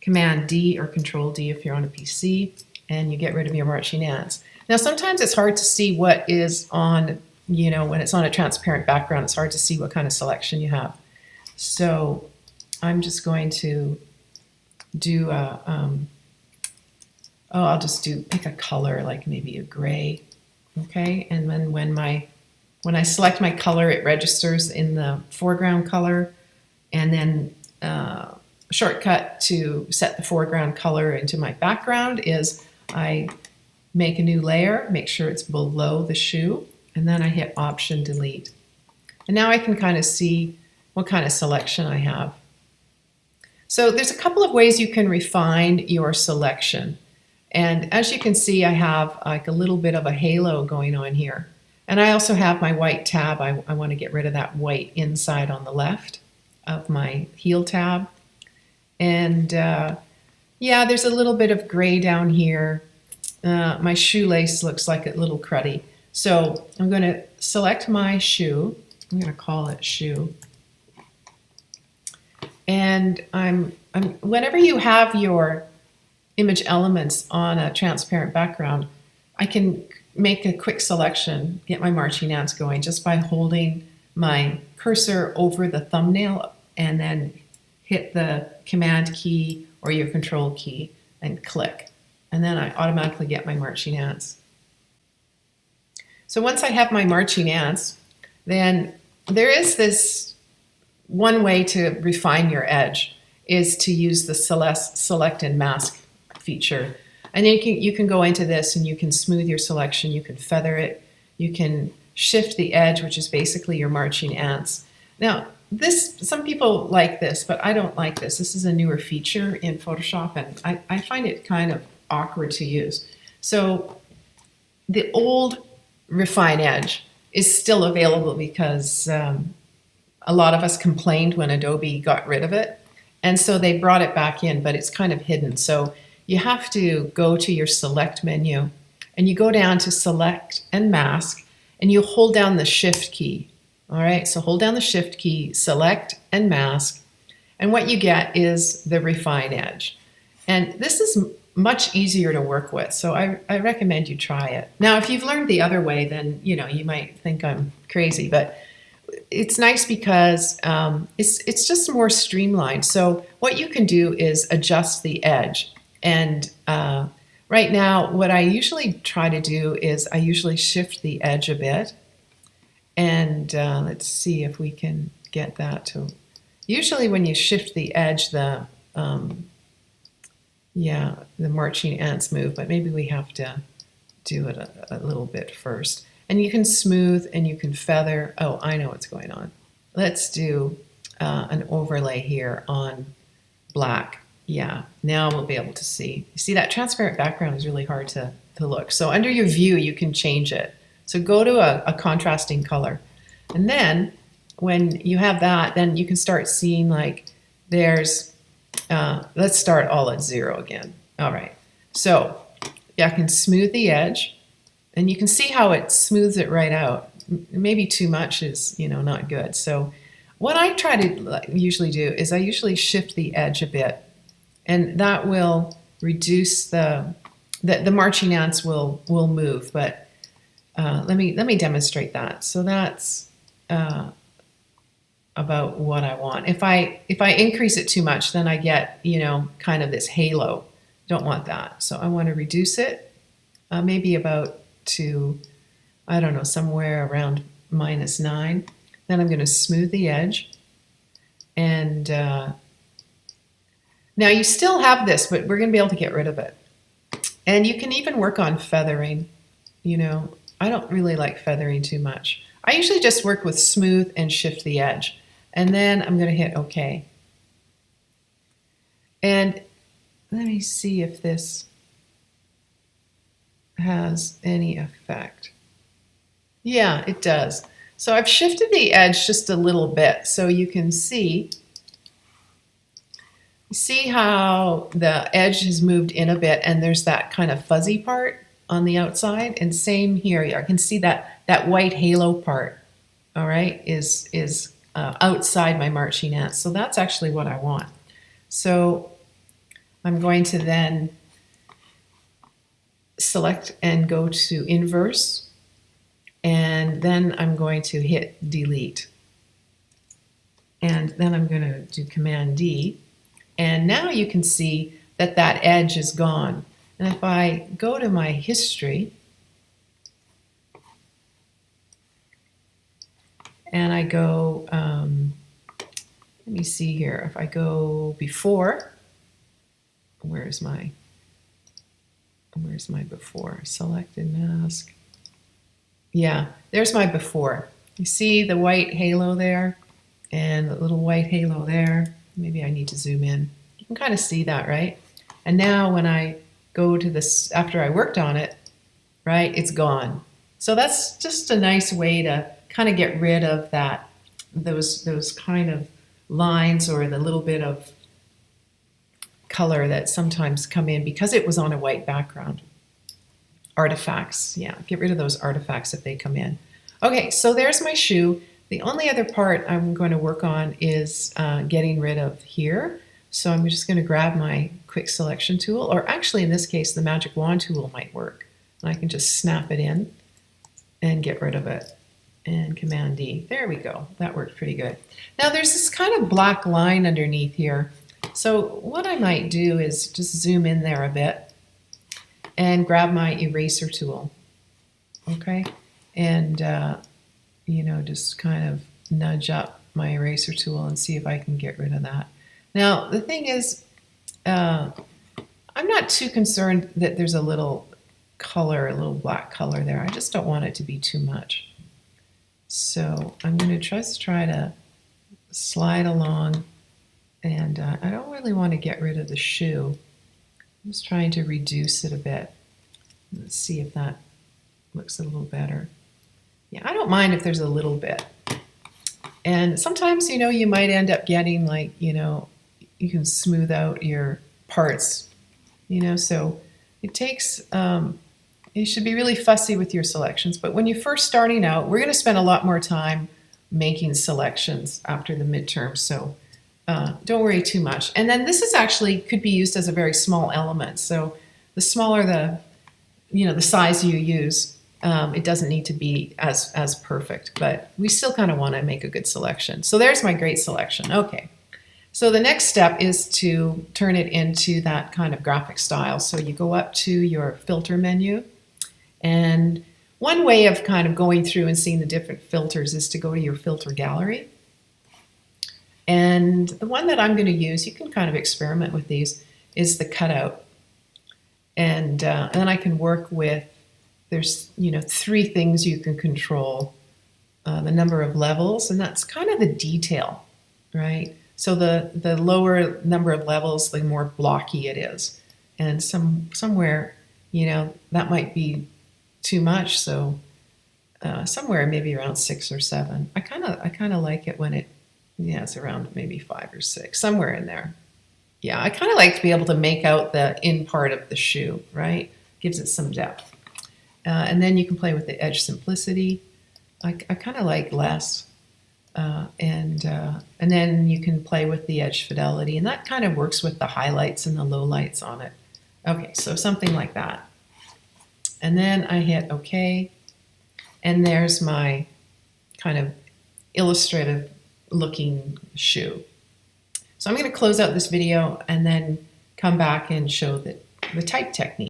Command D or Control D if you're on a PC, and you get rid of your marching ants. Now sometimes it's hard to see what is on, when it's on a transparent background, it's hard to see what kind of selection you have. So I'm just going to do I'll just pick a color, like maybe a gray, okay? And then when I select my color, it registers in the foreground color, and then shortcut to set the foreground color into my background is I make a new layer, make sure it's below the shoe, and then I hit Option Delete. And now I can kind of see what kind of selection I have. So there's a couple of ways you can refine your selection. And as you can see, I have like a little bit of a halo going on here. And I also have my white tab. I want to get rid of that white inside on the left of my heel tab. And yeah, there's a little bit of gray down here. My shoelace looks like a little cruddy. So I'm going to select my shoe. I'm going to call it shoe. And whenever you have your image elements on a transparent background, I can make a quick selection, get my marching ants going just by holding my cursor over the thumbnail and then hit the Command key or your Control key and click. And then I automatically get my marching ants. So once I have my marching ants, then there is this one way to refine your edge is to use the select and mask feature. And then you can go into this and you can smooth your selection, you can feather it, you can shift the edge, which is basically your marching ants. Now, some people like this, but I don't like this. This is a newer feature in Photoshop, and I find it kind of awkward to use. So the old refine edge is still available because a lot of us complained when Adobe got rid of it. And so they brought it back in, but it's kind of hidden. So you have to go to your select menu and you go down to select and mask and you hold down the shift key. All right, so hold down the shift key, select and mask. And what you get is the refine edge. And this is much easier to work with. So I recommend you try it. Now, if you've learned the other way, then, you might think I'm crazy, but it's nice because it's just more streamlined. So what you can do is adjust the edge. And right now, what I usually try to do is I usually shift the edge a bit. And let's see if we can get that to... Usually when you shift the edge, the marching ants move, but maybe we have to do it a little bit first. And you can smooth and you can feather. Oh, I know what's going on. Let's do an overlay here on black. Yeah, now we'll be able to see. You see, that transparent background is really hard to look. So under your view, you can change it. So go to a contrasting color. And then when you have that, then you can start seeing like there's, let's start all at 0 again. All right, so I can smooth the edge. And you can see how it smooths it right out. Maybe too much is, not good. So what I try to usually do is I usually shift the edge a bit, and that will reduce the marching ants will move. But let me demonstrate that. So that's about what I want. If I increase it too much, then I get kind of this halo. Don't want that. So I want to reduce it, maybe about to, I don't know, somewhere around -9. Then I'm going to smooth the edge. And now you still have this, but we're going to be able to get rid of it. And you can even work on feathering. I don't really like feathering too much. I usually just work with smooth and shift the edge. And then I'm going to hit OK. And let me see if this has any effect. Yeah, it does. So I've shifted the edge just a little bit so you can see how the edge has moved in a bit and there's that kind of fuzzy part on the outside, and same here. I can see that white halo part, all right, is outside my marching ants. So that's actually what I want. So I'm going to then select and go to inverse, and then I'm going to hit delete. And then I'm going to do Command D. And now you can see that that edge is gone. And if I go to my history, and I go, let me see here, if I go before, where's my before? Selected mask. Yeah, there's my before. You see the white halo there and the little white halo there. Maybe I need to zoom in. You can kind of see that, right? And now when I go to this, after I worked on it, right, it's gone. So that's just a nice way to kind of get rid of that, those kind of lines or the little bit of color that sometimes come in because it was on a white background. Artifacts, yeah, get rid of those artifacts if they come in. Okay, so there's my shoe. The only other part I'm going to work on is getting rid of here. So I'm just going to grab my quick selection tool, or actually in this case the magic wand tool might work. And I can just snap it in and get rid of it. And Command D. There we go. That worked pretty good. Now there's this kind of black line underneath here. So what I might do is just zoom in there a bit and grab my eraser tool. Okay? And, you know, just kind of nudge up my eraser tool and see if I can get rid of that. Now, the thing is, I'm not too concerned that there's a little color, a little black color there. I just don't want it to be too much. So I'm going to just try to slide along, and I don't really want to get rid of the shoe. I'm just trying to reduce it a bit. Let's see if that looks a little better. Yeah, I don't mind if there's a little bit. And sometimes, you know, you might end up getting like, you know, you can smooth out your parts, you know, so it takes, you should be really fussy with your selections. But when you're first starting out, we're going to spend a lot more time making selections after the midterm. So don't worry too much. And then this is actually could be used as a very small element. So the smaller the, you know, the size you use, it doesn't need to be as perfect, but we still kind of want to make a good selection. So there's my great selection. Okay. So the next step is to turn it into that kind of graphic style. So you go up to your filter menu, and one way of kind of going through and seeing the different filters is to go to your filter gallery. And the one that I'm going to use, you can kind of experiment with these, is the cutout. And then I can work with, there's, you know, 3 things you can control. The number of levels, and that's kind of the detail, right? So the lower number of levels, the more blocky it is. And somewhere, you know, that might be too much. So somewhere maybe around 6 or 7. I kind of like it when it's around maybe 5 or 6, somewhere in there. Yeah, I kind of like to be able to make out the in part of the shoe, right? Gives it some depth. And then you can play with the edge simplicity. I kind of like less. And then you can play with the edge fidelity, and that kind of works with the highlights and the lowlights on it. Okay, so something like that. And then I hit OK, and there's my kind of illustrative looking shoe. So I'm going to close out this video and then come back and show the type technique.